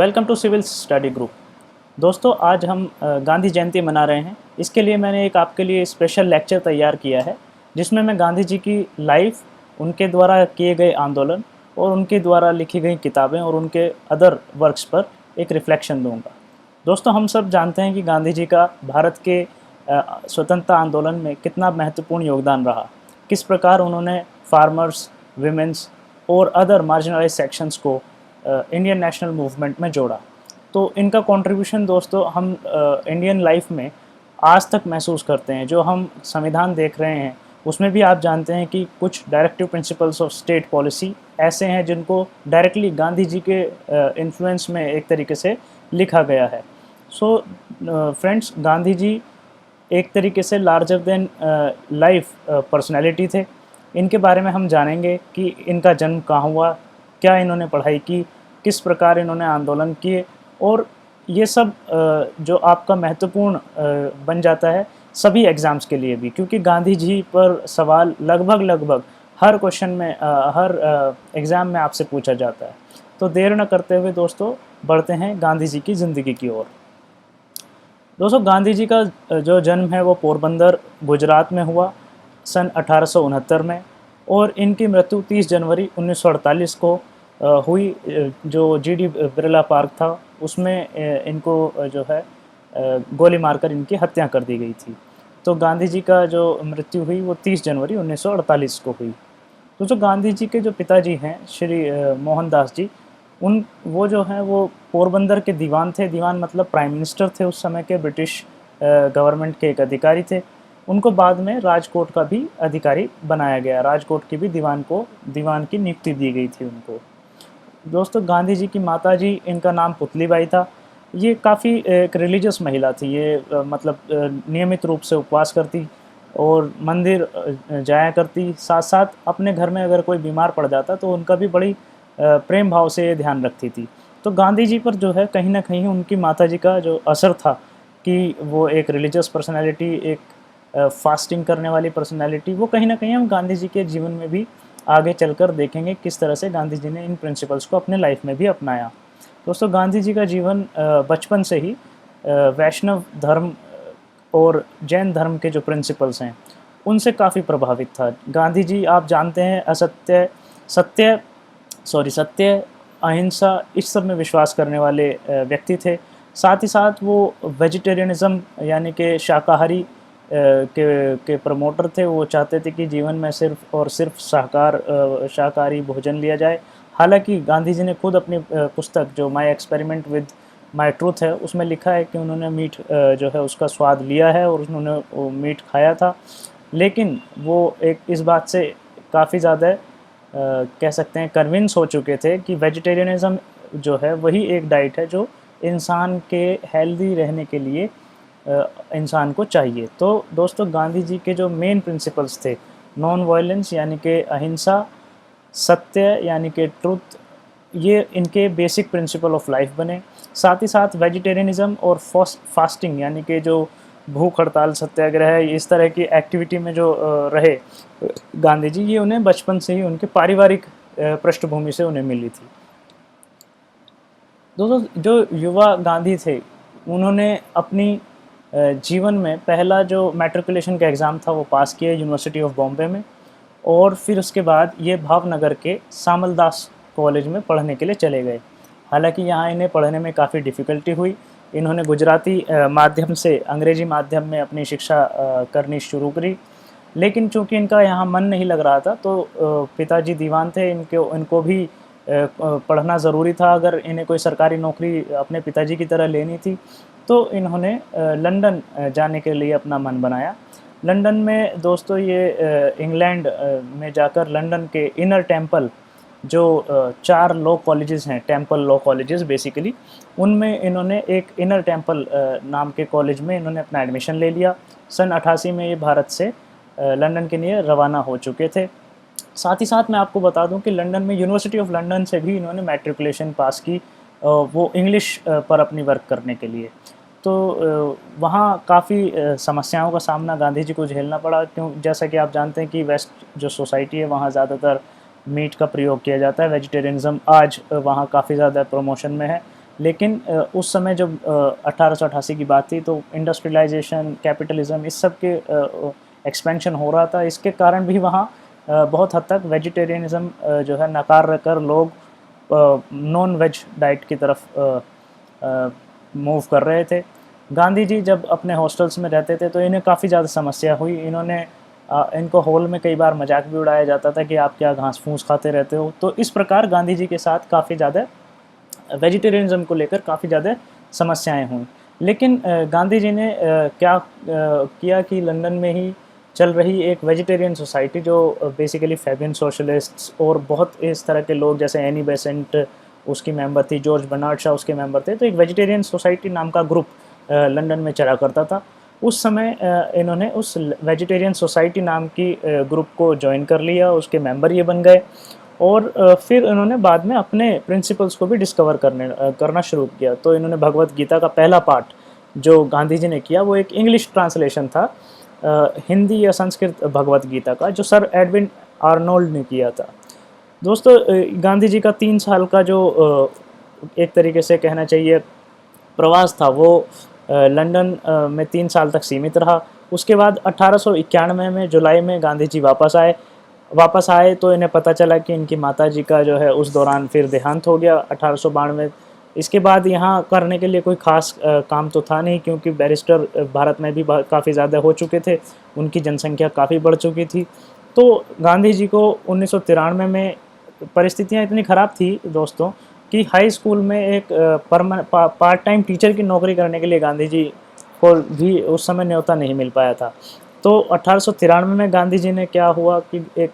Welcome to civil study group. दोस्तों, आज हम गांधी जयंती मना रहे हैं। इसके लिए मैंने एक आपके लिए स्पेशल लेक्चर तैयार किया है, जिसमें मैं गांधी जी की लाइफ, उनके द्वारा किए गए आंदोलन और उनके द्वारा लिखी गई किताबें और उनके अदर वर्क्स पर एक रिफ्लेक्शन दूंगा। दोस्तों, हम सब जानते हैं कि गांधी जी का भारत के स्वतंत्रता आंदोलन में कितना महत्वपूर्ण योगदान रहा। किस प्रकार उन्होंने फार्मर्स, विमेंस और अदर मार्जिनलाइज सेक्शंस को इंडियन नेशनल मूवमेंट में जोड़ा। तो इनका कंट्रीब्यूशन दोस्तों हम इंडियन लाइफ में आज तक महसूस करते हैं। जो हम संविधान देख रहे हैं उसमें भी आप जानते हैं कि कुछ directive principles of state policy ऐसे हैं जिनको डायरेक्टली गांधी जी के इन्फ्लुएंस में एक तरीके से लिखा गया है। सो फ्रेंड्स, गांधी जी एक तरीके से लार्जर देन लाइफ पर्सनैलिटी थे। इनके बारे में हम जानेंगे कि इनका जन्म कहाँ हुआ, क्या इन्होंने पढ़ाई की, किस प्रकार इन्होंने आंदोलन किए, और ये सब जो आपका महत्वपूर्ण बन जाता है सभी एग्ज़ाम्स के लिए भी, क्योंकि गांधी जी पर सवाल लगभग हर क्वेश्चन में हर एग्ज़ाम में आपसे पूछा जाता है। तो देर न करते हुए दोस्तों बढ़ते हैं गांधी जी की ज़िंदगी की ओर। दोस्तों, गांधी जी का जो जन्म है वो पोरबंदर गुजरात में हुआ सन 1869 में, और इनकी मृत्यु 30 जनवरी 1948 को हुई। जो जीडी बिरला पार्क था उसमें इनको जो है गोली मारकर इनकी हत्या कर दी गई थी। तो गांधी जी का जो मृत्यु हुई वो 30 जनवरी 1948 को हुई। तो जो गांधी जी के जो पिताजी हैं श्री मोहनदास जी, वो जो हैं वो पोरबंदर के दीवान थे। दीवान मतलब प्राइम मिनिस्टर थे उस समय के, ब्रिटिश गवर्नमेंट के एक अधिकारी थे। उनको बाद में राजकोट का भी अधिकारी बनाया गया। राजकोट की भी दीवान की नियुक्ति दी गई थी उनको। दोस्तों, गांधी जी की माता जी, इनका नाम पुतलीबाई था। ये काफ़ी एक रिलीजियस महिला थी। ये मतलब नियमित रूप से उपवास करती और मंदिर जाया करती। साथ साथ अपने घर में अगर कोई बीमार पड़ जाता तो उनका भी बड़ी प्रेम भाव से ध्यान रखती थी। तो गांधी जी पर जो है कहीं ना कहीं उनकी माताजी का जो असर था कि वो एक रिलीजियस पर्सनालिटी, एक फास्टिंग करने वाली पर्सनालिटी, वो कहीं ना कहीं हम गांधी जी के जीवन में भी आगे चलकर देखेंगे किस तरह से गांधी जी ने इन प्रिंसिपल्स को अपने लाइफ में भी अपनाया। दोस्तों, गांधी जी का जीवन बचपन से ही वैष्णव धर्म और जैन धर्म के जो प्रिंसिपल्स हैं उनसे काफ़ी प्रभावित था। गांधी जी, आप जानते हैं, सत्य, अहिंसा, इस सब में विश्वास करने वाले व्यक्ति थे। साथ ही साथ वो वेजिटेरियनिज़म यानी कि शाकाहारी के प्रमोटर थे। वो चाहते थे कि जीवन में सिर्फ और सिर्फ शाकाहारी भोजन लिया जाए। हालांकि गांधी जी ने खुद अपनी पुस्तक जो my experiment with my truth है उसमें लिखा है कि उन्होंने मीट जो है उसका स्वाद लिया है और उन्होंने वो मीट खाया था। लेकिन वो एक इस बात से काफ़ी ज़्यादा कह सकते हैं कन्विंस हो चुके थे कि वेजिटेरियनिज़म जो है वही एक डाइट है जो इंसान के हेल्दी रहने के लिए इंसान को चाहिए। तो दोस्तों, गांधी जी के जो मेन प्रिंसिपल्स थे, नॉन वायलेंस यानी कि अहिंसा, सत्य यानी कि ट्रुथ, ये इनके बेसिक प्रिंसिपल ऑफ लाइफ बने। साथ ही साथ वेजिटेरियनिज़म और फास्टिंग यानी कि जो भूख हड़ताल, सत्याग्रह, इस तरह की एक्टिविटी में जो रहे गांधी जी, ये उन्हें बचपन से ही उनके पारिवारिक पृष्ठभूमि से उन्हें मिली थी। दोस्तों, जो युवा गांधी थे उन्होंने अपनी जीवन में पहला जो मैट्रिकुलेशन का एग्ज़ाम था वो पास किया यूनिवर्सिटी ऑफ बॉम्बे में, और फिर उसके बाद ये भावनगर के सामलदास कॉलेज में पढ़ने के लिए चले गए। हालांकि यहाँ इन्हें पढ़ने में काफ़ी डिफ़िकल्टी हुई। इन्होंने गुजराती माध्यम से अंग्रेजी माध्यम में अपनी शिक्षा करनी शुरू करी, लेकिन चूंकि इनका यहाँ मन नहीं लग रहा था तो पिताजी दीवान थे, इनको भी पढ़ना ज़रूरी था। अगर इन्हें कोई सरकारी नौकरी अपने पिताजी की तरह लेनी थी तो इन्होंने लंदन जाने के लिए अपना मन बनाया। लंदन में दोस्तों ये इंग्लैंड में जाकर लंदन के इनर टेम्पल, जो 4 लॉ कॉलेजेस हैं, टेम्पल लॉ कॉलेजेस बेसिकली, उनमें इन्होंने एक इनर टेम्पल नाम के कॉलेज में इन्होंने अपना एडमिशन ले लिया। सन 88 में ये भारत से लंदन के लिए रवाना हो चुके थे। साथ ही साथ मैं आपको बता दूं कि लंदन में यूनिवर्सिटी ऑफ लंदन से भी इन्होंने मैट्रिकुलेशन पास की, वो इंग्लिश पर अपनी वर्क करने के लिए। तो वहाँ काफ़ी समस्याओं का सामना गांधी जी को झेलना पड़ा, क्यों, जैसा कि आप जानते हैं कि वेस्ट जो सोसाइटी है वहाँ ज़्यादातर मीट का प्रयोग किया जाता है। वेजिटेरियनिज़म आज वहाँ काफ़ी ज़्यादा प्रमोशन में है, लेकिन उस समय जब 1888 की बात थी तो इंडस्ट्रियलाइजेशन, कैपिटलिज्म, इस सब के एक्सपेंशन हो रहा था। इसके कारण भी वहाँ बहुत हद तक वेजिटेरियनिज़्म जो है नकार कर लोग नॉन वेज डाइट की तरफ मूव कर रहे थे। गांधी जी जब अपने हॉस्टल्स में रहते थे तो इन्हें काफ़ी ज़्यादा समस्या हुई। इनको हॉल में कई बार मजाक भी उड़ाया जाता था कि आप क्या घास फूस खाते रहते हो। तो इस प्रकार गांधी जी के साथ काफ़ी ज़्यादा वेजिटेरियनिज़म को लेकर काफ़ी ज़्यादा समस्याएं हुई। लेकिन गांधी जी ने क्या किया कि लंदन में ही चल रही एक वेजिटेरियन सोसाइटी, जो बेसिकली फैबियन सोशलिस्ट्स और बहुत इस तरह के लोग जैसे एनी बेसेंट उसकी मेंबर थी, जॉर्ज बर्नार्ड शॉ उसके मेंबर थे, तो एक वेजिटेरियन सोसाइटी नाम का ग्रुप लंदन में चला करता था। उस समय इन्होंने उस वेजिटेरियन सोसाइटी नाम की ग्रुप को ज्वाइन कर लिया, उसके मेंबर ये बन गए। और फिर इन्होंने बाद में अपने प्रिंसिपल्स को भी डिस्कवर करना शुरू किया। तो इन्होंने भगवत गीता का पहला पार्ट जो गांधी जी ने किया वो एक इंग्लिश ट्रांसलेशन था हिंदी या संस्कृत भगवत गीता का, जो सर एडविन आर्नोल्ड ने किया था। दोस्तों गांधी जी का 3 साल का जो एक तरीके से कहना चाहिए प्रवास था वो लंदन में 3 साल तक सीमित रहा। उसके बाद 1891 में जुलाई में गांधी जी वापस आए तो इन्हें पता चला कि इनकी माताजी का जो है उस दौरान फिर देहांत हो गया 1892। इसके बाद यहाँ करने के लिए कोई ख़ास काम तो था नहीं, क्योंकि बैरिस्टर भारत में भी काफ़ी ज़्यादा हो चुके थे, उनकी जनसंख्या काफ़ी बढ़ चुकी थी। तो गांधी जी को 1993 में परिस्थितियाँ इतनी ख़राब थी दोस्तों कि हाई स्कूल में एक पार्ट टाइम टीचर की नौकरी करने के लिए गांधी जी को भी उस समय न्योता नहीं मिल पाया था। तो 1893 में गांधी जी ने क्या हुआ कि एक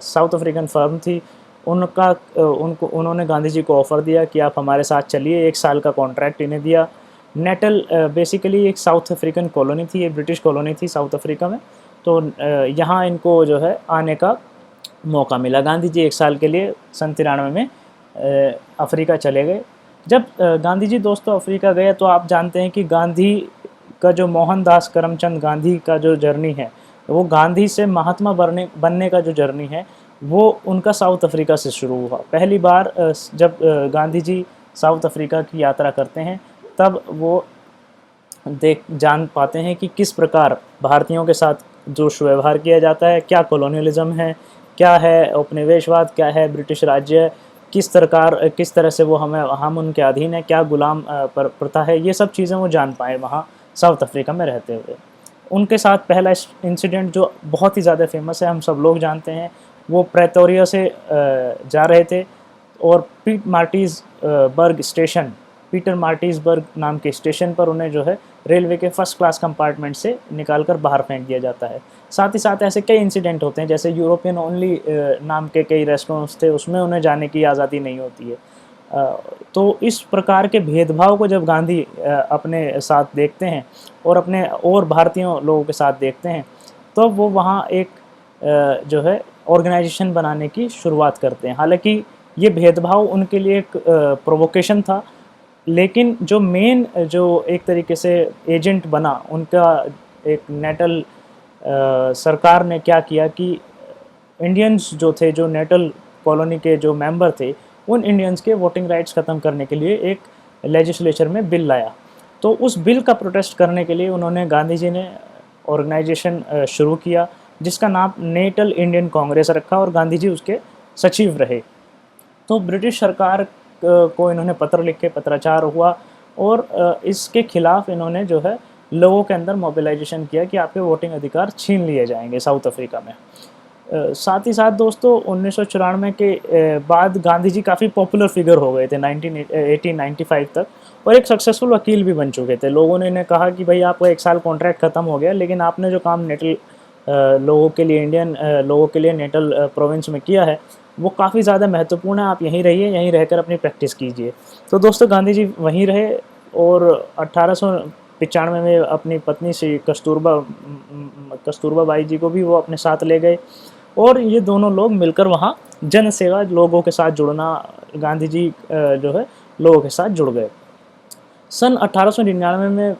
साउथ अफ्रीकन फर्म थी, उन्होंने गांधी जी को ऑफ़र दिया कि आप हमारे साथ चलिए। 1 साल का कॉन्ट्रैक्ट इन्हें दिया। नेटल बेसिकली एक साउथ अफ्रीकन कॉलोनी थी, एक ब्रिटिश कॉलोनी थी साउथ अफ्रीका में। तो यहाँ इनको जो है आने का मौका मिला। गांधी जी 1 साल के लिए सन 93 में अफ्रीका चले गए। जब गांधी जी दोस्तों अफ्रीका गए तो आप जानते हैं कि गांधी का जो मोहनदास करमचंद गांधी का जो जर्नी है, वो गांधी से महात्मा बनने का जो जर्नी है वो उनका साउथ अफ्रीका से शुरू हुआ। पहली बार जब गांधी जी साउथ अफ्रीका की यात्रा करते हैं तब वो जान पाते हैं कि किस प्रकार भारतीयों के साथ जो व्यवहार किया जाता है, क्या कॉलोनियलिज्म है, क्या है उपनिवेशवाद, क्या है ब्रिटिश राज्य, किस तरह से वो हम उनके अधीन है, क्या गुलाम प्रथा है, ये सब चीज़ें वो जान पाए वहाँ साउथ अफ्रीका में रहते हुए। उनके साथ पहला इंसिडेंट जो बहुत ही ज़्यादा फेमस है, हम सब लोग जानते हैं, वो प्रेटोरिया से जा रहे थे और पीटर मार्टिसबर्ग नाम के स्टेशन पर उन्हें जो है रेलवे के फर्स्ट क्लास कंपार्टमेंट से निकालकर बाहर फेंक दिया जाता है। साथ ही साथ ऐसे कई इंसिडेंट होते हैं, जैसे यूरोपियन ओनली नाम के कई रेस्टोरेंट्स थे, उसमें उन्हें जाने की आज़ादी नहीं होती है। तो इस प्रकार के भेदभाव को जब गांधी अपने साथ देखते हैं और अपने और भारतीयों लोगों के साथ देखते हैं, तो वो वहाँ एक जो है ऑर्गेनाइजेशन बनाने की शुरुआत करते हैं। हालांकि ये भेदभाव उनके लिए एक प्रोवोकेशन था, लेकिन जो एक तरीके से एजेंट बना उनका एक नेटल सरकार ने क्या किया कि इंडियंस जो थे, जो नेटल कॉलोनी के जो मेंबर थे, उन इंडियंस के वोटिंग राइट्स ख़त्म करने के लिए एक लेजिस्लेचर में बिल लाया। तो उस बिल का प्रोटेस्ट करने के लिए गांधी जी ने ऑर्गेनाइजेशन शुरू किया, जिसका नाम नेटल इंडियन कांग्रेस रखा और गांधी जी उसके सचिव रहे। तो ब्रिटिश सरकार को इन्होंने पत्र लिख के पत्राचार हुआ और इसके खिलाफ इन्होंने जो है लोगों के अंदर मोबिलाइजेशन किया कि आपके वोटिंग अधिकार छीन लिए जाएंगे साउथ अफ्रीका में। साथ ही साथ दोस्तों 1994 के बाद गांधी जी काफ़ी पॉपुलर फिगर हो गए थे 1895 तक, और एक सक्सेसफुल वकील भी बन चुके थे। लोगों ने इन्हें कहा कि भाई आपका 1 साल कॉन्ट्रैक्ट ख़त्म हो गया, लेकिन आपने जो काम नेटल लोगों के लिए, इंडियन लोगों के लिए नेटल प्रोविंस में किया है वो काफ़ी ज़्यादा महत्वपूर्ण है, आप यहीं रहिए, यहीं रहकर अपनी प्रैक्टिस कीजिए। तो दोस्तों गांधी जी वहीं रहे और 1895 में अपनी पत्नी श्री कस्तूरबा बाई जी को भी वो अपने साथ ले गए और ये दोनों लोग मिलकर वहाँ जन सेवा, लोगों के साथ जुड़ना, गांधी जी जो है लोगों के साथ जुड़ गए। सन 1899 में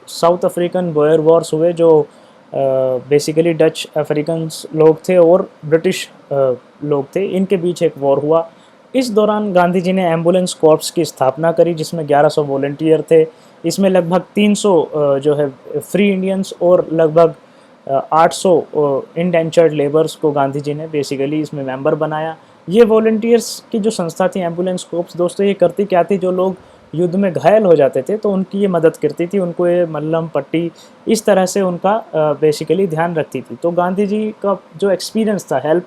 साउथ अफ्रीकन बॉयर वॉर्स हुए, जो बेसिकली डच अफ्रीकन्स लोग थे और ब्रिटिश लोग थे, इनके बीच एक वॉर हुआ। इस दौरान गांधी जी ने एम्बुलेंस कॉर्प्स की स्थापना करी, जिसमें 1100 वॉलंटियर थे। इसमें लगभग 300 जो है फ्री इंडियंस और लगभग 800 इंडेंचर्ड लेबर्स को गांधी जी ने बेसिकली इसमें मेंबर बनाया। ये वॉलंटियर्स की जो संस्था थी एम्बुलेंस कॉर्प्स, दोस्तों ये करती क्या थी, जो लोग युद्ध में घायल हो जाते थे तो उनकी ये मदद करती थी, उनको ये मल्लम पट्टी इस तरह से उनका बेसिकली ध्यान रखती थी। तो गांधी जी का जो एक्सपीरियंस था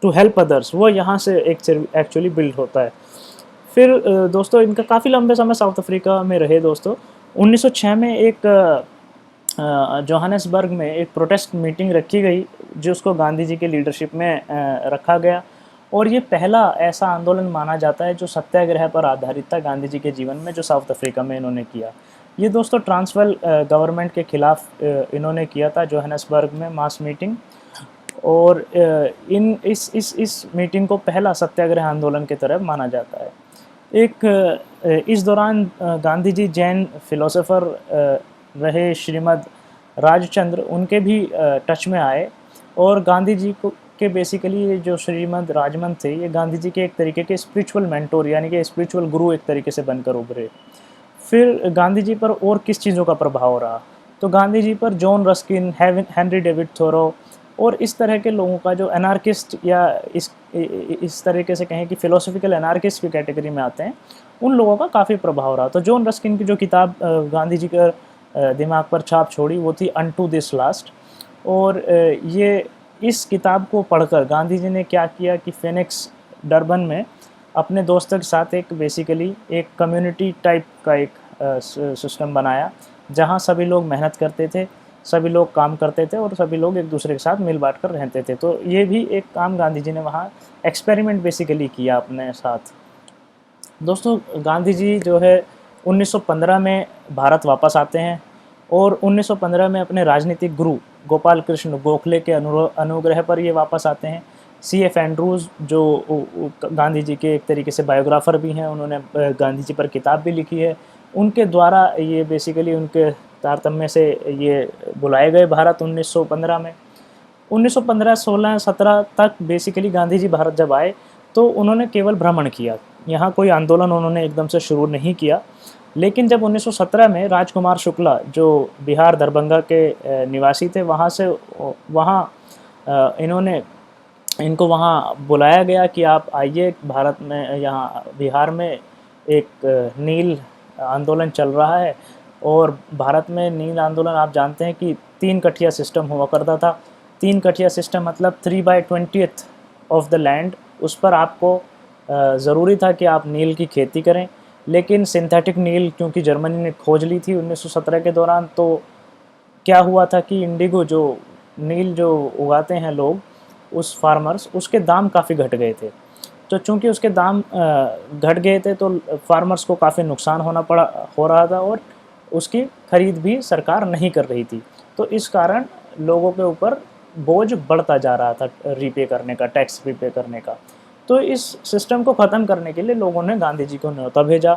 टू हेल्प अदर्स, वो यहाँ से एक्चुअली बिल्ड होता है। फिर दोस्तों इनका काफ़ी लंबे समय साउथ अफ्रीका में रहे दोस्तों। 1906 में एक जोहानिसबर्ग में एक प्रोटेस्ट मीटिंग रखी गई, जिसको गांधी जी के लीडरशिप में रखा गया, और ये पहला ऐसा आंदोलन माना जाता है जो सत्याग्रह पर आधारित था गांधी जी के जीवन में, जो साउथ अफ्रीका में इन्होंने किया। ये दोस्तों ट्रांसवाल गवर्नमेंट के खिलाफ इन्होंने किया था जोहानिसबर्ग में मास मीटिंग, और इन इस मीटिंग को पहला सत्याग्रह आंदोलन की तरह माना जाता है। इस दौरान गांधी जी जैन फिलोसोफर रहे श्रीमद राजचंद्र, उनके भी टच में आए, और गांधी जी को के बेसिकली ये जो श्रीमद राजमन थे, ये गांधी जी के एक तरीके के स्पिरिचुअल मेंटोर यानी कि स्पिरिचुअल गुरु एक तरीके से बनकर उभरे। फिर गांधी जी पर और किस चीज़ों का प्रभाव रहा, तो गांधी जी पर John Ruskin, Henry David Thoreau और इस तरह के लोगों का, जो एनार्किस्ट या इस तरीके से कहें कि फिलोसफिकल एनार्किस्ट की कैटेगरी में आते हैं, उन लोगों का काफ़ी प्रभाव रहा। तो जॉन रस्किन की जो किताब गांधी जी का दिमाग पर छाप छोड़ी, वो थी अनटू दिस लास्ट, और ये इस किताब को पढ़कर गांधी जी ने क्या किया कि फिनिक्स डरबन में अपने दोस्तों के साथ एक बेसिकली एक कम्युनिटी टाइप का एक सिस्टम बनाया, जहां सभी लोग मेहनत करते थे, सभी लोग काम करते थे और सभी लोग एक दूसरे के साथ मिल बांट कर रहते थे। तो ये भी एक काम गांधी जी ने वहाँ एक्सपेरिमेंट बेसिकली किया अपने साथ। दोस्तों गांधी जी जो है 1915 में भारत वापस आते हैं, और 1915 में अपने राजनीतिक गुरु गोपाल कृष्ण गोखले के अनुग्रह पर ये वापस आते हैं। C.F. एंड्रूज़ जो गांधी जी के एक तरीके से बायोग्राफर भी हैं, उन्होंने गांधी जी पर किताब भी लिखी है, उनके द्वारा ये बेसिकली उनके तारतम्य से ये बुलाए गए भारत 1915 में। 1915, 16, 17 तक बेसिकली गांधी जी भारत जब आए तो उन्होंने केवल भ्रमण किया, यहाँ कोई आंदोलन उन्होंने एकदम से शुरू नहीं किया। लेकिन जब 1917 में राजकुमार शुक्ला, जो बिहार दरभंगा के निवासी थे, इनको वहाँ बुलाया गया कि आप आइए भारत में, यहाँ बिहार में एक नील आंदोलन चल रहा है, और भारत में नील आंदोलन आप जानते हैं कि 3 कठिया सिस्टम हुआ करता था। 3 कठिया सिस्टम मतलब 3/20 ऑफ द लैंड, उस पर आपको ज़रूरी था कि आप नील की खेती करें। लेकिन सिंथेटिक नील क्योंकि जर्मनी ने खोज ली थी 1917 के दौरान, तो क्या हुआ था कि इंडिगो जो नील जो उगाते हैं लोग, उस फार्मर्स, उसके दाम काफ़ी घट गए थे। तो चूंकि उसके दाम घट गए थे तो फार्मर्स को काफ़ी नुकसान हो रहा था, और उसकी खरीद भी सरकार नहीं कर रही थी। तो इस कारण लोगों के ऊपर बोझ बढ़ता जा रहा था रीपे करने का, टैक्स रीपे करने का। तो इस सिस्टम को ख़त्म करने के लिए लोगों ने गांधी जी को न्योता भेजा।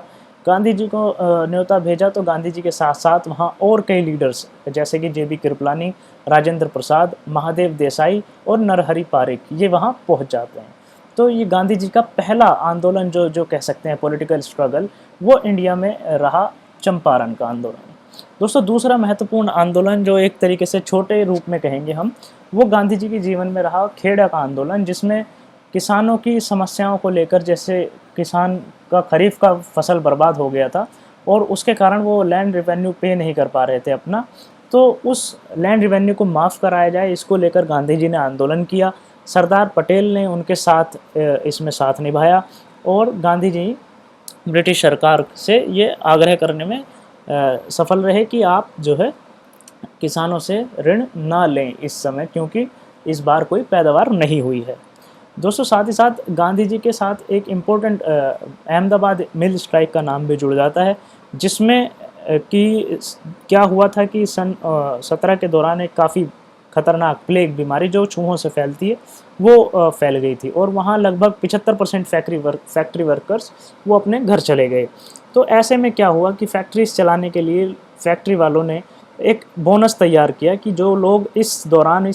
गांधी जी को न्योता भेजा तो गांधी जी के साथ साथ वहाँ और कई लीडर्स जैसे कि JB कृपलानी, राजेंद्र प्रसाद, महादेव देसाई और नरहरि पारिक, ये वहाँ पहुँच जाते हैं। तो ये गांधी जी का पहला आंदोलन जो कह सकते हैं पॉलिटिकल स्ट्रगल, वो इंडिया में रहा चंपारण का आंदोलन। दोस्तों दूसरा महत्वपूर्ण आंदोलन जो एक तरीके से छोटे रूप में कहेंगे हम, वो गांधी जी के जीवन में रहा खेड़ा का आंदोलन, जिसमें किसानों की समस्याओं को लेकर, जैसे किसान का खरीफ का फसल बर्बाद हो गया था और उसके कारण वो लैंड रेवेन्यू पे नहीं कर पा रहे थे अपना, तो उस लैंड रेवेन्यू को माफ़ कराया जाए, इसको लेकर गांधी जी ने आंदोलन किया। सरदार पटेल ने उनके साथ इसमें साथ निभाया, और गांधी जी ब्रिटिश सरकार से ये आग्रह करने में सफल रहे कि आप जो है किसानों से ऋण ना लें इस समय, क्योंकि इस बार कोई पैदावार नहीं हुई है। दोस्तों साथ ही साथ गांधी जी के साथ एक इम्पोर्टेंट अहमदाबाद मिल स्ट्राइक का नाम भी जुड़ जाता है, जिसमें कि क्या हुआ था कि सन 17 के दौरान एक काफ़ी खतरनाक प्लेग बीमारी जो चूहों से फैलती है, वो फैल गई थी, और वहाँ लगभग 75% फैक्ट्री वर्कर्स वो अपने घर चले गए। तो ऐसे में क्या हुआ कि फैक्ट्रीज चलाने के लिए फैक्ट्री वालों ने एक बोनस तैयार किया कि जो लोग इस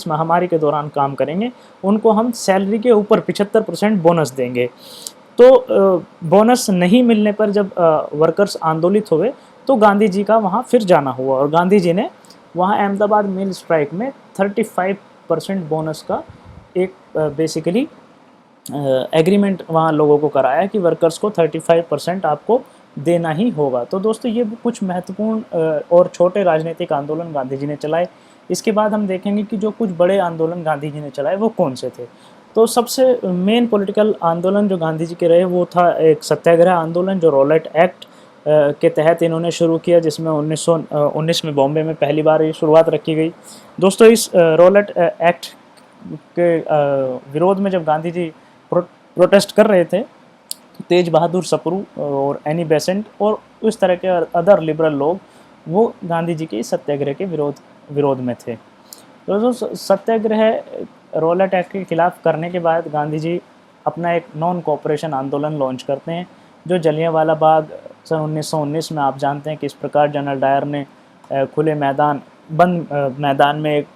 महामारी के दौरान काम करेंगे, उनको हम सैलरी के ऊपर 75% बोनस देंगे। तो बोनस नहीं मिलने पर जब वर्कर्स आंदोलित हुए तो गांधी जी का वहाँ फिर जाना हुआ और गांधी जी ने वहाँ अहमदाबाद मिल स्ट्राइक में 35% बोनस का एक बेसिकली एग्रीमेंट वहाँ लोगों को कराया कि वर्कर्स को 35% आपको देना ही होगा। तो दोस्तों ये कुछ महत्वपूर्ण और छोटे राजनीतिक आंदोलन गांधी जी ने चलाए। इसके बाद हम देखेंगे कि जो कुछ बड़े आंदोलन गांधी जी ने चलाए वो कौन से थे। तो सबसे मेन पॉलिटिकल आंदोलन जो गांधी जी के रहे वो था एक सत्याग्रह आंदोलन जो रॉलेट एक्ट के तहत इन्होंने शुरू किया, जिसमें 1919 में बॉम्बे में पहली बार ये शुरुआत रखी गई। दोस्तों इस रॉलेट एक्ट के विरोध में जब गांधी जी प्रोटेस्ट कर रहे थे तो तेज बहादुर सप्रू और एनी बेसेंट और उस तरह के अदर लिबरल लोग वो गांधी जी के सत्याग्रह के विरोध में थे। दोस्तों सत्याग्रह रॉलेट एक्ट के खिलाफ करने के बाद गांधी जी अपना एक नॉन कोऑपरेशन आंदोलन लॉन्च करते हैं जो जलियांवाला बाग सन 1919 में आप जानते हैं कि इस प्रकार जनरल डायर ने खुले बंद मैदान में एक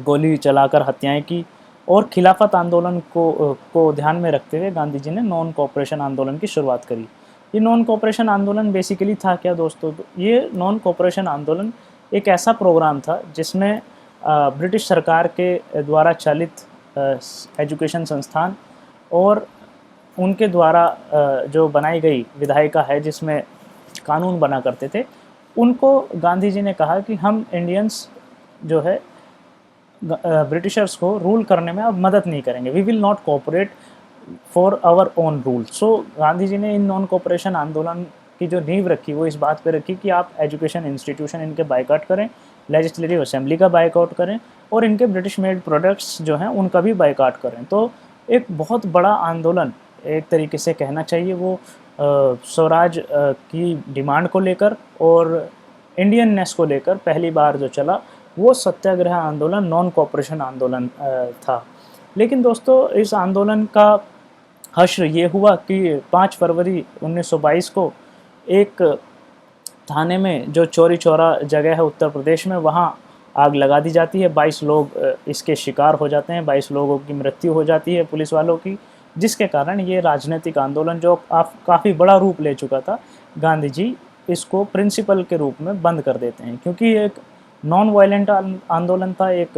गोली चलाकर हत्याएं की और खिलाफत आंदोलन को ध्यान में रखते हुए गांधी जी ने नॉन कोऑपरेशन आंदोलन की शुरुआत करी। ये नॉन कोऑपरेशन आंदोलन बेसिकली था क्या दोस्तों? ये नॉन कोऑपरेशन आंदोलन एक ऐसा प्रोग्राम था जिसमें ब्रिटिश सरकार के द्वारा चालित एजुकेशन संस्थान और उनके द्वारा जो बनाई गई विधायिका है जिसमें कानून बना करते थे, उनको गांधी जी ने कहा कि हम इंडियंस जो है ब्रिटिशर्स को रूल करने में अब मदद नहीं करेंगे, we will not cooperate for our own rule. So Gandhi ji ने इन नॉन कोऑपरेशन आंदोलन की जो नींव रखी वो इस बात पे रखी कि आप एजुकेशन इंस्टीट्यूशन इनके बाइकआउट करें, लेजिस्लेटिव असेंबली का बाइकआउट करें और इनके ब्रिटिश मेड प्रोडक्ट्स जो हैं उनका भी बाइकआउट करें। तो एक बहुत बड़ा आंदोलन एक तरीके से कहना चाहिए वो स्वराज की डिमांड को लेकर और इंडियननेस को लेकर पहली बार जो चला वो सत्याग्रह आंदोलन नॉन कोऑपरेशन आंदोलन था। लेकिन दोस्तों इस आंदोलन का हश्र ये हुआ कि 5 फरवरी 1922 को एक थाने में जो चौरी चौरा जगह है उत्तर प्रदेश में, वहाँ आग लगा दी जाती है। 22 लोग इसके शिकार हो जाते हैं, 22 लोगों की मृत्यु हो जाती है पुलिस वालों की, जिसके कारण ये राजनीतिक आंदोलन जो काफ़ी बड़ा रूप ले चुका था, गांधी जी इसको प्रिंसिपल के रूप में बंद कर देते हैं क्योंकि एक नॉन वायलेंट आंदोलन था, एक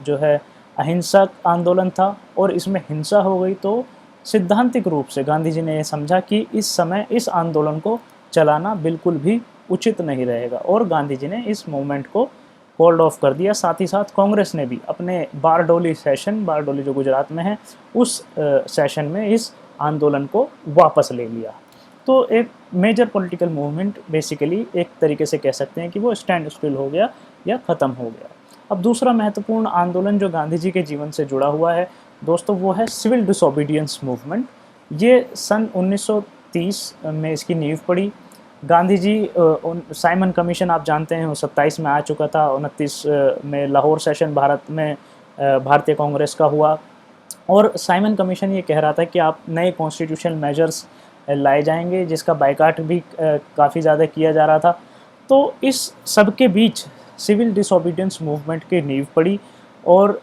जो है अहिंसक आंदोलन था और इसमें हिंसा हो गई। तो सिद्धांतिक रूप से गांधी जी ने यह समझा कि इस समय इस आंदोलन को चलाना बिल्कुल भी उचित नहीं रहेगा और गांधी जी ने इस मूवमेंट को होल्ड ऑफ कर दिया। साथ ही साथ कांग्रेस ने भी अपने बारडोली जो गुजरात में है, उस सेशन में इस आंदोलन को वापस ले लिया। तो एक मेजर पॉलिटिकल मूवमेंट बेसिकली एक तरीके से कह सकते हैं कि वो स्टैंड स्टिल हो गया या ख़त्म हो गया। अब दूसरा महत्वपूर्ण आंदोलन जो गांधी जी के जीवन से जुड़ा हुआ है दोस्तों वो है सिविल डिसोबीडियंस मूवमेंट। ये सन 1930 में इसकी नींव पड़ी। गांधी जी साइमन कमीशन आप जानते हैं 27 में आ चुका था, 29 में लाहौर सेशन भारत में भारतीय कांग्रेस का हुआ और साइमन कमीशन ये कह रहा था कि आप नए कॉन्स्टिट्यूशनल मेजर्स लाए जाएंगे, जिसका बाइकाट भी काफ़ी ज़्यादा किया जा रहा था। तो इस सब के बीच सिविल डिसोबीडियंस मूवमेंट की नींव पड़ी और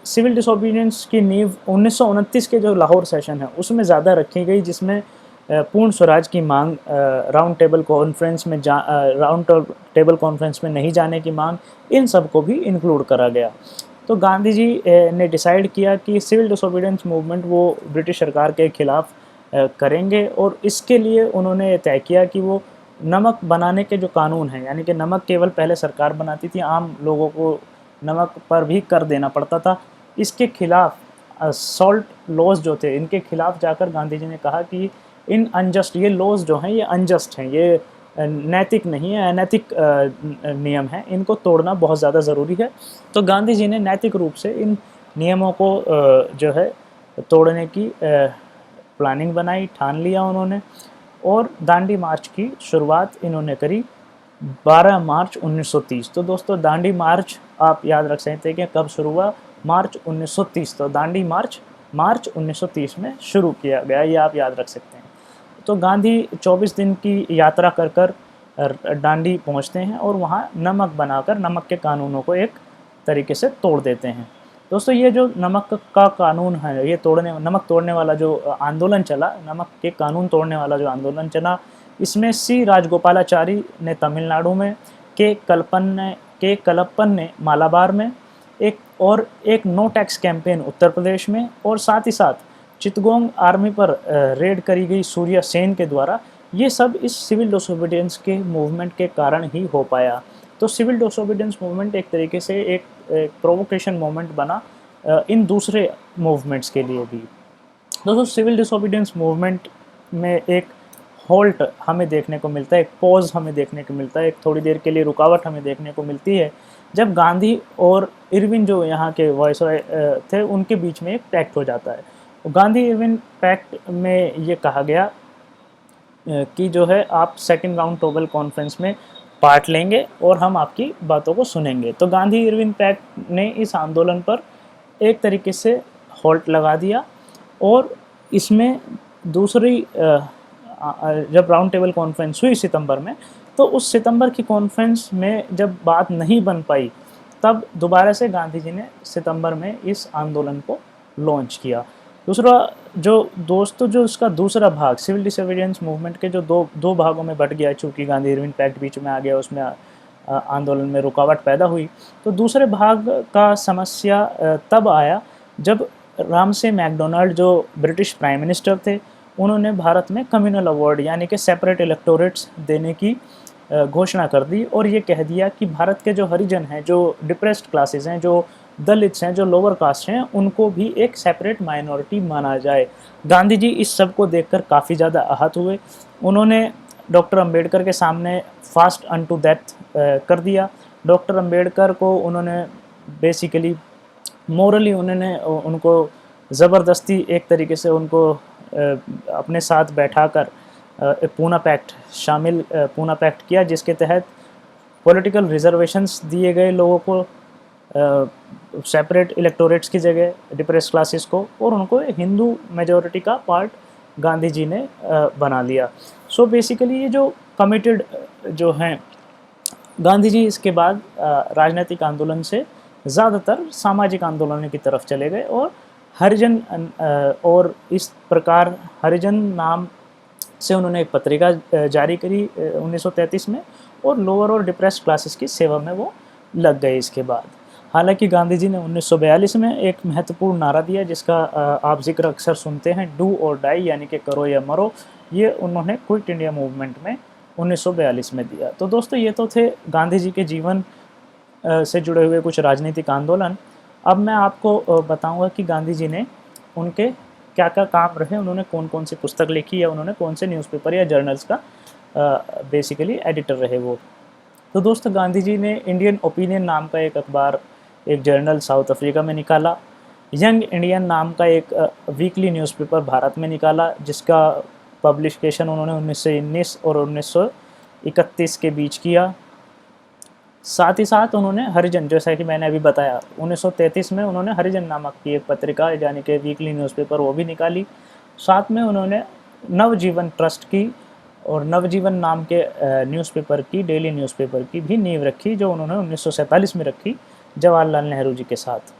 सिविल डिसोबीडियंस की नींव 1929 के जो लाहौर सेशन है उसमें ज़्यादा रखी गई, जिसमें पूर्ण स्वराज की मांग, राउंड टेबल कॉन्फ्रेंस में नहीं जाने की मांग, इन सब को भी इंक्लूड करा गया। तो गांधी जी ने डिसाइड किया कि सिविल डिसोबीडियंस मूवमेंट वो ब्रिटिश सरकार के खिलाफ करेंगे और इसके लिए उन्होंने तय किया कि वो नमक बनाने के जो कानून हैं, यानी कि नमक केवल पहले सरकार बनाती थी, आम लोगों को नमक पर भी कर देना पड़ता था, इसके खिलाफ सॉल्ट लॉज जो थे इनके खिलाफ जाकर गांधी जी ने कहा कि इन अनजस्ट ये लॉज जो हैं ये अनजस्ट हैं, ये नैतिक नहीं है, अनैतिक नियम हैं, इनको तोड़ना बहुत ज़्यादा ज़रूरी है। तो गांधी जी ने नैतिक रूप से इन नियमों को जो है तोड़ने की प्लानिंग बनाई, ठान लिया उन्होंने और दांडी मार्च की शुरुआत इन्होंने करी 12 मार्च 1930। तो दोस्तों दांडी मार्च आप याद रख सकते हैं कि कब शुरू हुआ, मार्च 1930। तो दांडी मार्च 1930 में शुरू किया गया, ये आप याद रख सकते हैं। तो गांधी 24 दिन की यात्रा कर दांडी पहुंचते हैं और वहां नमक बनाकर नमक के कानूनों को एक तरीके से तोड़ देते हैं। दोस्तों ये जो नमक का कानून है, ये नमक तोड़ने वाला जो आंदोलन चला, नमक के कानून तोड़ने वाला जो आंदोलन चला, इसमें सी राजगोपालाचारी ने तमिलनाडु में, के कलप्पन ने मालाबार में, एक no tax campaign Uttar Pradesh में, और साथ ही साथ चितगोंग आर्मी पर रेड करी गई सूर्या सेन के द्वारा, ये सब इस सिविल डिसोबीडियंस के मूवमेंट के कारण ही हो पाया। तो सिविल डिसोबीडियंस मूवमेंट एक तरीके से एक प्रोवोकेशन मूवमेंट बना इन दूसरे मूवमेंट्स के लिए भी। दोस्तों सिविल डिसोबीडियंस मूवमेंट में एक होल्ट हमें देखने को मिलता है, एक पॉज हमें देखने को मिलता है, एक थोड़ी देर के लिए रुकावट हमें देखने को मिलती है, जब गांधी और इरविन जो यहाँ के वायसरॉय थे उनके बीच में एक पैक्ट हो जाता है। गांधी इरविन पैक्ट में ये कहा गया कि जो है आप सेकेंड राउंड टेबल कॉन्फ्रेंस में पार्ट लेंगे और हम आपकी बातों को सुनेंगे। तो गांधी इरविन पैक्ट ने इस आंदोलन पर एक तरीके से होल्ट लगा दिया, और इसमें दूसरी जब राउंड टेबल कॉन्फ्रेंस हुई सितंबर में, तो उस सितंबर की कॉन्फ्रेंस में जब बात नहीं बन पाई, तब दोबारा से गांधी जी ने सितंबर में इस आंदोलन को लॉन्च किया। दूसरा जो इसका दूसरा भाग सिविल डिसोबीडियंस मूवमेंट के जो दो भागों में बट गया, चूँकि गांधी इरविन पैक्ट बीच में आ गया, उसमें आंदोलन में रुकावट पैदा हुई। तो दूसरे भाग का समस्या तब आया जब रामसे मैकडोनाल्ड जो ब्रिटिश प्राइम मिनिस्टर थे, उन्होंने भारत में कम्युनल अवार्ड यानी कि सेपरेट इलेक्टोरेट्स देने की घोषणा कर दी, और ये कह दिया कि भारत के जो हरिजन हैं, जो डिप्रेस्ड क्लासेस हैं, जो दलित्स हैं, जो लोअर कास्ट हैं, उनको भी एक सेपरेट माइनॉरिटी माना जाए। गांधी जी इस सब को देखकर काफ़ी ज़्यादा आहत हुए। उन्होंने डॉक्टर अंबेडकर के सामने फास्ट अनटू डेथ कर दिया। डॉक्टर अंबेडकर को उन्होंने बेसिकली मोरली उनको ज़बरदस्ती एक तरीके से उनको अपने साथ बैठाकर पूना पैक्ट किया, जिसके तहत पॉलिटिकल रिजर्वेशंस दिए गए लोगों को सेपरेट इलेक्टोरेट्स की जगह डिप्रेस क्लासेस को, और उनको हिंदू मेजॉरिटी का पार्ट गांधी जी ने बना लिया। सो बेसिकली ये जो कमिटेड जो हैं गांधी जी, इसके बाद राजनीतिक आंदोलन से ज़्यादातर सामाजिक आंदोलनों की तरफ चले गए, और हरिजन और इस प्रकार हरिजन नाम से उन्होंने एक पत्रिका जारी करी 1933 में, और लोअर और डिप्रेस्ड क्लासेस की सेवा में वो लग गए इसके बाद। हालांकि गांधी जी ने 1942 में एक महत्वपूर्ण नारा दिया, जिसका आप जिक्र अक्सर सुनते हैं, डू और डाई, यानी कि करो या मरो। ये उन्होंने क्विट इंडिया मूवमेंट में 1942 में दिया। तो दोस्तों ये तो थे गांधी जी के जीवन से जुड़े हुए कुछ राजनीतिक आंदोलन। अब मैं आपको बताऊंगा कि गांधी जी ने उनके क्या क्या काम रहे, उन्होंने कौन कौन सी पुस्तक लिखी, या उन्होंने कौन से न्यूज़पेपर या जर्नल्स का बेसिकली एडिटर रहे वो। तो दोस्तों गांधी जी ने इंडियन ओपिनियन नाम का एक अखबार, एक जर्नल साउथ अफ्रीका में निकाला। यंग इंडियन नाम का एक वीकली न्यूज़पेपर भारत में निकाला, जिसका पब्लिकेशन उन्होंने 1919 और 1931 के बीच किया। साथ ही साथ उन्होंने हरिजन, जैसा कि मैंने अभी बताया, 1933 में उन्होंने हरिजन नामक की एक पत्रिका यानी कि वीकली न्यूज़पेपर वो भी निकाली। साथ में उन्होंने नवजीवन ट्रस्ट की और नवजीवन नाम के न्यूज़पेपर की, डेली न्यूज़पेपर की भी नींव रखी, जो उन्होंने 1947 में रखी जवाहरलाल नेहरू जी के साथ।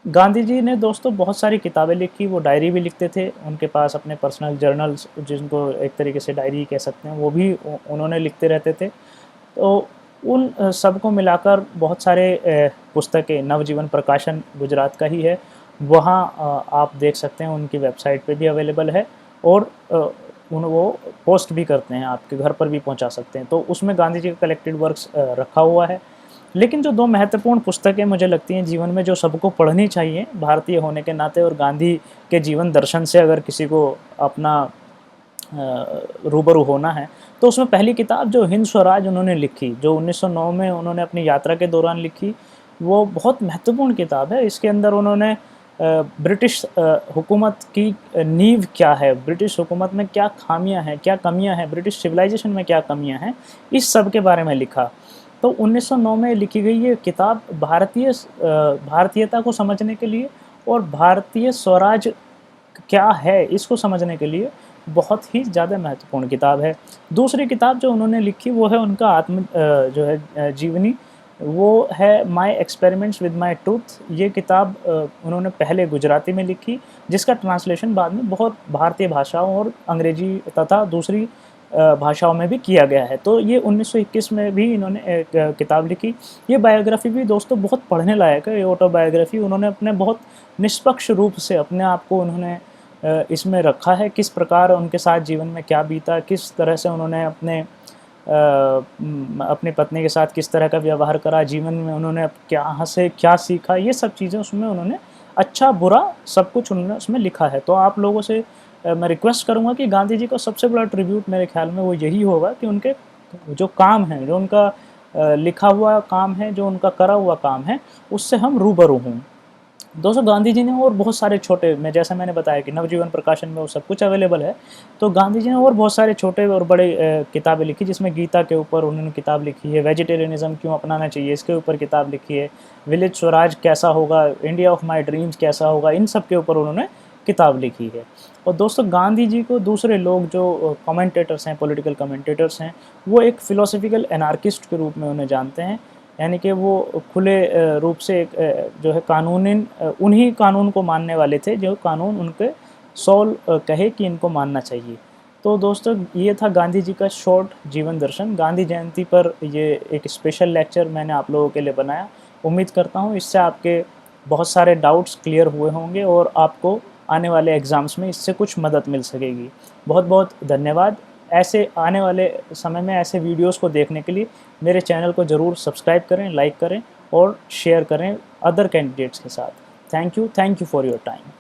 गांधी जी ने दोस्तों बहुत सारी किताबें लिखी, वो डायरी भी लिखते थे, उनके पास अपने पर्सनल जर्नल्स, जिनको एक तरीके से डायरी कह सकते हैं, वो भी उन्होंने लिखते रहते थे। तो उन सबको मिलाकर बहुत सारे पुस्तकें, नवजीवन प्रकाशन गुजरात का ही है, वहाँ आप देख सकते हैं, उनकी वेबसाइट पे भी अवेलेबल है, और वो पोस्ट भी करते हैं, आपके घर पर भी पहुँचा सकते हैं। तो उसमें गांधी जी का कलेक्टेड वर्क्स रखा हुआ है। लेकिन जो दो महत्वपूर्ण पुस्तकें मुझे लगती हैं जीवन में, जो सबको पढ़नी चाहिए भारतीय होने के नाते, और गांधी के जीवन दर्शन से अगर किसी को अपना रूबरू होना है, तो उसमें पहली किताब जो हिंद स्वराज उन्होंने लिखी, जो 1909 में उन्होंने अपनी यात्रा के दौरान लिखी, वो बहुत महत्वपूर्ण किताब है। इसके अंदर उन्होंने ब्रिटिश हुकूमत की नींव क्या है, ब्रिटिश हुकूमत में क्या खामियां हैं, क्या कमियां हैं, ब्रिटिश सिविलाइजेशन में क्या कमियां हैं, इस सब के बारे में लिखा। तो 1909 में लिखी गई ये किताब भारतीयता को समझने के लिए और भारतीय स्वराज क्या है इसको समझने के लिए बहुत ही ज़्यादा महत्वपूर्ण किताब है। दूसरी किताब जो उन्होंने लिखी वो है उनका जो है जीवनी, वो है my experiments with my tooth. ये किताब उन्होंने पहले गुजराती में लिखी, जिसका ट्रांसलेशन बाद में बहुत भारतीय भाषाओं और अंग्रेजी तथा दूसरी भाषाओं में भी किया गया है। तो ये 1921 में भी इन्होंने एक किताब लिखी। ये बायोग्राफी भी दोस्तों बहुत पढ़ने लायक है। ये ऑटोबायोग्राफी उन्होंने अपने बहुत निष्पक्ष रूप से अपने आप को उन्होंने इसमें रखा है, किस प्रकार उनके साथ जीवन में क्या बीता, किस तरह से उन्होंने अपनी पत्नी के साथ किस तरह का व्यवहार करा, जीवन में उन्होंने क्या से क्या सीखा, ये सब चीज़ें उसमें उन्होंने अच्छा बुरा सब कुछ उन्होंने उसमें लिखा है। तो आप लोगों से मैं रिक्वेस्ट करूँगा कि गांधी जी का सबसे बड़ा ट्रिब्यूट मेरे ख्याल में वो यही होगा कि उनके जो काम हैं, जो उनका लिखा हुआ काम है, जो उनका करा हुआ काम है, उससे हम रूबरू हों। दोस्तों गांधी जी ने और बहुत सारे छोटे, मैं जैसा मैंने बताया कि नवजीवन प्रकाशन में वो सब कुछ अवेलेबल है, तो गांधी जी ने और बहुत सारे छोटे और बड़े किताबें लिखी, जिसमें गीता के ऊपर उन्होंने किताब लिखी है, वेजिटेरियनिज्म क्यों अपनाना चाहिए इसके ऊपर किताब लिखी है, विलेज स्वराज कैसा होगा, इंडिया ऑफ माई ड्रीम्स कैसा होगा, इन सब के ऊपर उन्होंने किताब लिखी है। और दोस्तों गांधी जी को दूसरे लोग जो कमेंटेटर्स हैं, पॉलिटिकल कमेंटेटर्स हैं, वो एक फ़िलोसफिकल एनार्किस्ट के रूप में उन्हें जानते हैं। यानी कि वो खुले रूप से एक जो है उन्हीं कानून को मानने वाले थे जो कानून उनके सोल कहे कि इनको मानना चाहिए। तो दोस्तों ये था गांधी जी का शॉर्ट जीवन दर्शन। गांधी जयंती पर ये एक स्पेशल लेक्चर मैंने आप लोगों के लिए बनाया। उम्मीद करता हूँ इससे आपके बहुत सारे डाउट्स क्लियर हुए होंगे और आपको आने वाले एग्ज़ाम्स में इससे कुछ मदद मिल सकेगी। बहुत बहुत धन्यवाद। ऐसे आने वाले समय में ऐसे वीडियोस को देखने के लिए मेरे चैनल को ज़रूर सब्सक्राइब करें, लाइक करें और शेयर करें अदर कैंडिडेट्स के साथ। Thank you for your time.